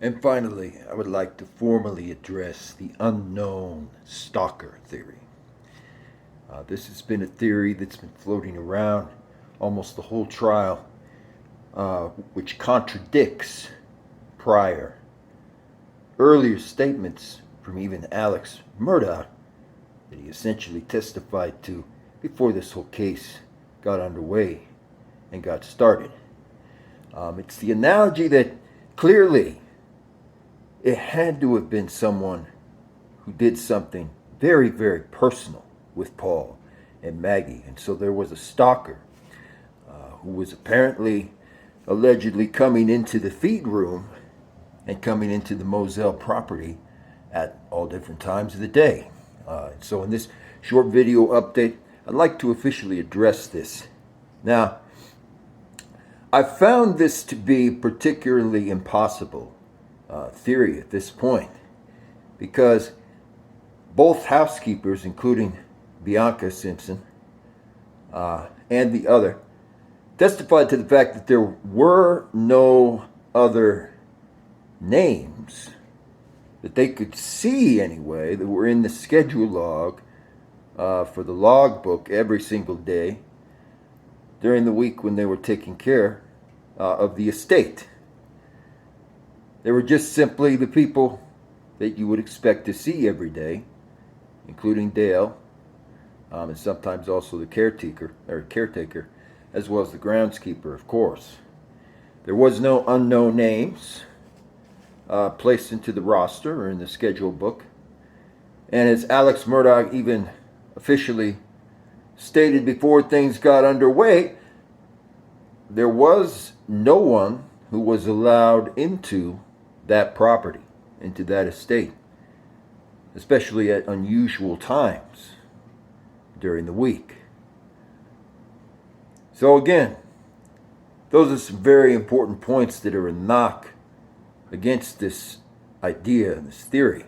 And finally, I would like to formally address the unknown stalker theory. This has been a theory that's been floating around almost the whole trial, which contradicts prior, earlier statements from even Alex Murdaugh that he essentially testified to before this whole case got underway and got started. It's the analogy that clearly it had to have been someone who did something very, very personal with Paul and Maggie. And so there was a stalker who was apparently, allegedly coming into the feed room and coming into the Moselle property at all different times of the day. So in this short video update, I'd like to officially address this. Now, I found this to be particularly impossible theory at this point because both housekeepers, including Bianca Simpson and the other, testified to the fact that there were no other names that they could see anyway that were in the schedule log for the log book every single day during the week when they were taking care of the estate. They were just simply the people that you would expect to see every day, including Dale, and sometimes also the caretaker, as well as the groundskeeper, of course. There was no unknown names placed into the roster or in the schedule book. And as Alex Murdaugh even officially stated before things got underway, there was no one who was allowed into that property, into that estate, especially at unusual times during the week. So again, those are some very important points that are a knock against this idea, this theory,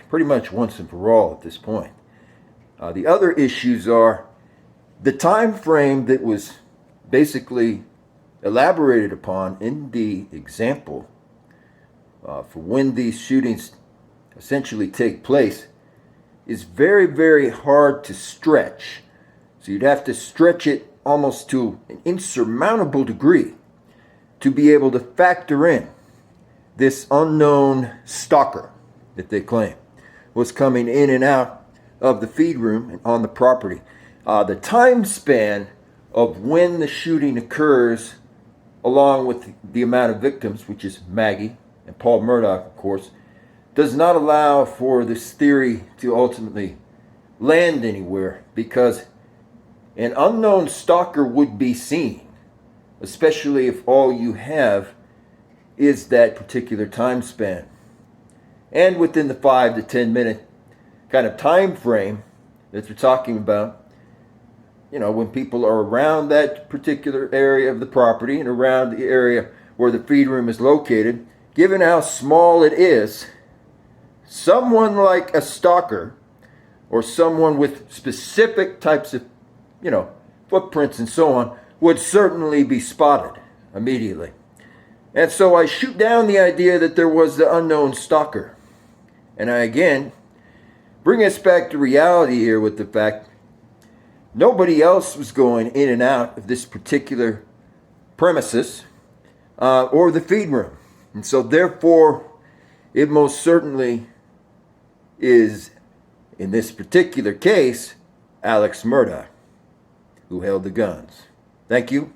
pretty much once and for all at this point. The other issues are the time frame that was basically elaborated upon in the example for when these shootings essentially take place is very, very hard to stretch. So you'd have to stretch it almost to an insurmountable degree to be able to factor in this unknown stalker that they claim was coming in and out of the feed room and on the property. The time span of when the shooting occurs, along with the amount of victims, which is Maggie and Paul Murdaugh, of course, does not allow for this theory to ultimately land anywhere, because an unknown stalker would be seen, especially if all you have is that particular time span. And within the 5 to 10 minute kind of time frame that we're talking about, when people are around that particular area of the property and around the area where the feed room is located, given how small it is, someone like a stalker or someone with specific types of, footprints and so on would certainly be spotted immediately. And so I shoot down the idea that there was the unknown stalker. And I again bring us back to reality here with the fact nobody else was going in and out of this particular premises or the feed room. And so therefore, it most certainly is, in this particular case, Alex Murdaugh, who held the guns. Thank you.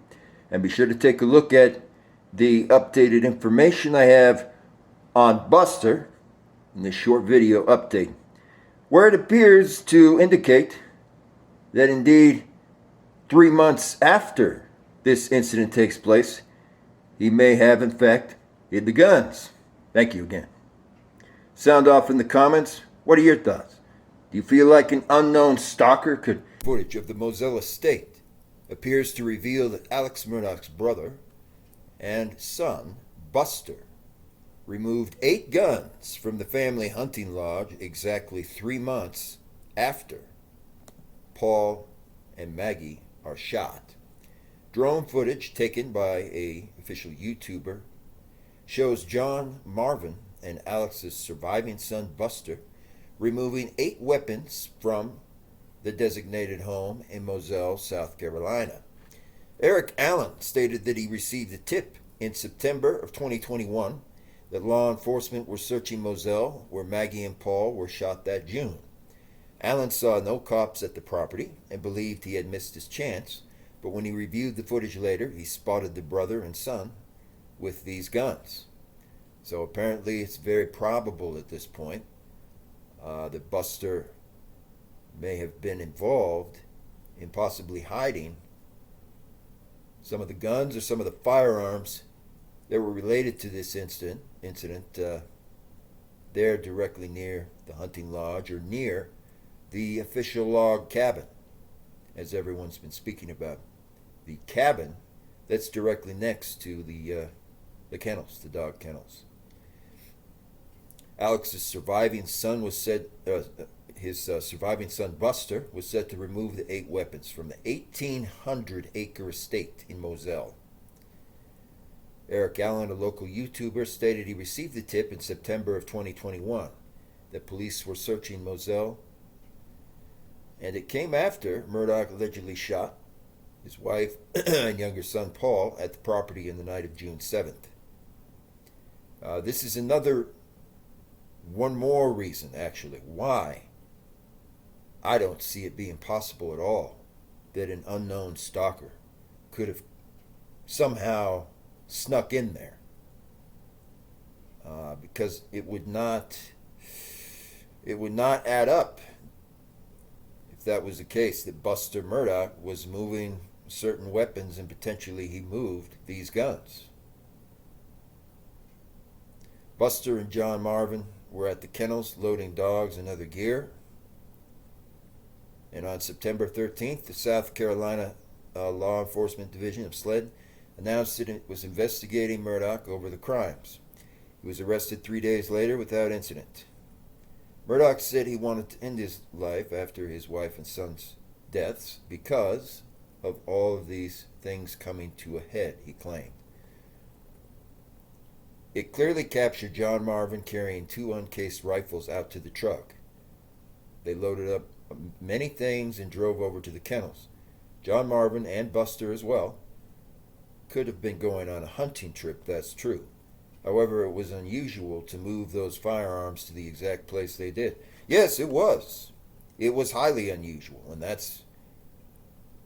And be sure to take a look at the updated information I have on Buster in this short video update, where it appears to indicate that indeed 3 months after this incident takes place, he may have in fact hid the guns. Thank you again. Sound off in the comments. What are your thoughts? Do you feel like an unknown stalker could... Footage of the Moselle estate appears to reveal that Alex Murdaugh's brother and son, Buster, removed 8 guns from the family hunting lodge exactly 3 months after Paul and Maggie are shot. Drone footage taken by an official YouTuber shows John Marvin and Alex's surviving son Buster removing 8 weapons from the designated home in Moselle, South Carolina. Eric Allen stated that he received a tip in September of 2021 that law enforcement were searching Moselle, where Maggie and Paul were shot that June. Allen saw no cops at the property and believed he had missed his chance, but when he reviewed the footage later, he spotted the brother and son with these guns. So apparently it's very probable at this point that Buster may have been involved in possibly hiding some of the guns or some of the firearms that were related to this incident there directly near the hunting lodge or near the official log cabin, as everyone's been speaking about. The cabin that's directly next to the kennels, the dog kennels. Alex's surviving son was said, his surviving son Buster was said to remove the 8 weapons from the 1,800-acre estate in Moselle. Eric Allen, a local YouTuber, stated he received the tip in September of 2021 that police were searching Moselle, and it came after Murdaugh allegedly shot his wife and younger son Paul at the property in the night of June 7th. This is one more reason, actually, why I don't see it being possible at all that an unknown stalker could have somehow snuck in there. Because it would not add up if that was the case, that Buster Murdaugh was moving certain weapons and potentially he moved these guns. Buster and John Marvin were at the kennels loading dogs and other gear. And on September 13th, the South Carolina Law Enforcement Division of SLED announced that it was investigating Murdaugh over the crimes. He was arrested 3 days later without incident. Murdaugh said he wanted to end his life after his wife and son's deaths because of all of these things coming to a head, he claimed. It clearly captured John Marvin carrying 2 uncased rifles out to the truck. They loaded up many things and drove over to the kennels. John Marvin and Buster as well could have been going on a hunting trip, that's true. However, it was unusual to move those firearms to the exact place they did. Yes, it was. It was highly unusual, and that's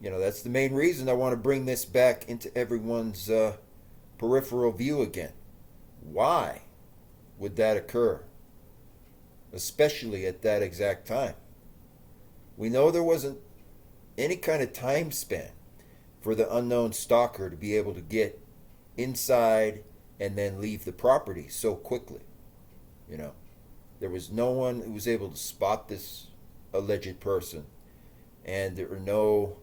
the main reason I want to bring this back into everyone's peripheral view again. Why would that occur? Especially at that exact time. We know there wasn't any kind of time span for the unknown stalker to be able to get inside and then leave the property so quickly. There was no one who was able to spot this alleged person, and there were no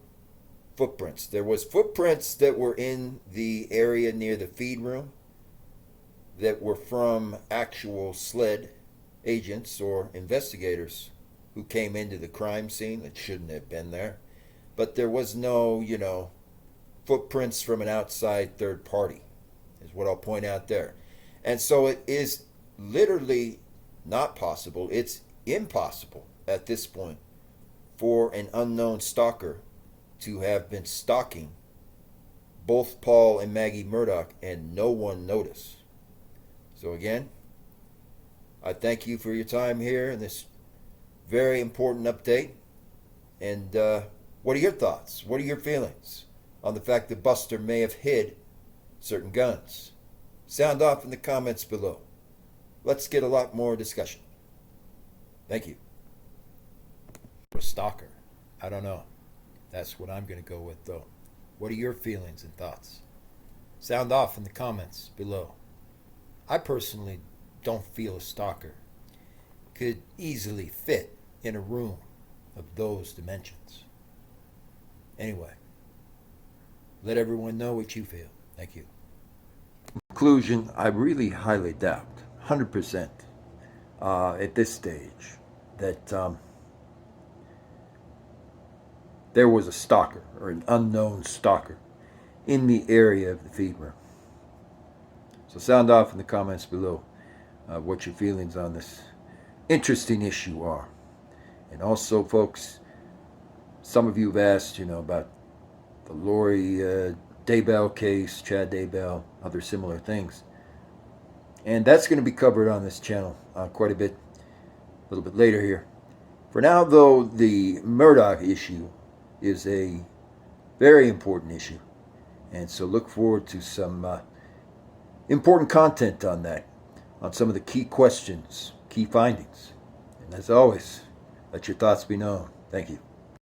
footprints. There was footprints that were in the area near the feed room that were from actual SLED agents or investigators who came into the crime scene that shouldn't have been there. But there was no, footprints from an outside third party, is what I'll point out there. And so it is literally not possible, it's impossible at this point for an unknown stalker to have been stalking both Paul and Maggie Murdaugh and no one noticed. So again, I thank you for your time here in this very important update. And what are your thoughts? What are your feelings on the fact that Buster may have hid certain guns? Sound off in the comments below. Let's get a lot more discussion. Thank you. A stalker. I don't know. That's what I'm going to go with, though. What are your feelings and thoughts? Sound off in the comments below. I personally don't feel a stalker could easily fit in a room of those dimensions. Anyway, let everyone know what you feel. Thank you. Conclusion, I really highly doubt, 100% at this stage, that there was a stalker or an unknown stalker in the area of the feed room. So sound off in the comments below what your feelings on this interesting issue are. And also, folks, some of you have asked, about the Lori Daybell case, Chad Daybell, other similar things. And that's going to be covered on this channel quite a little bit later here. For now, though, the Murdaugh issue is a very important issue. And so look forward to some important content on that, on some of the key questions, key findings. And as always, let your thoughts be known. Thank you.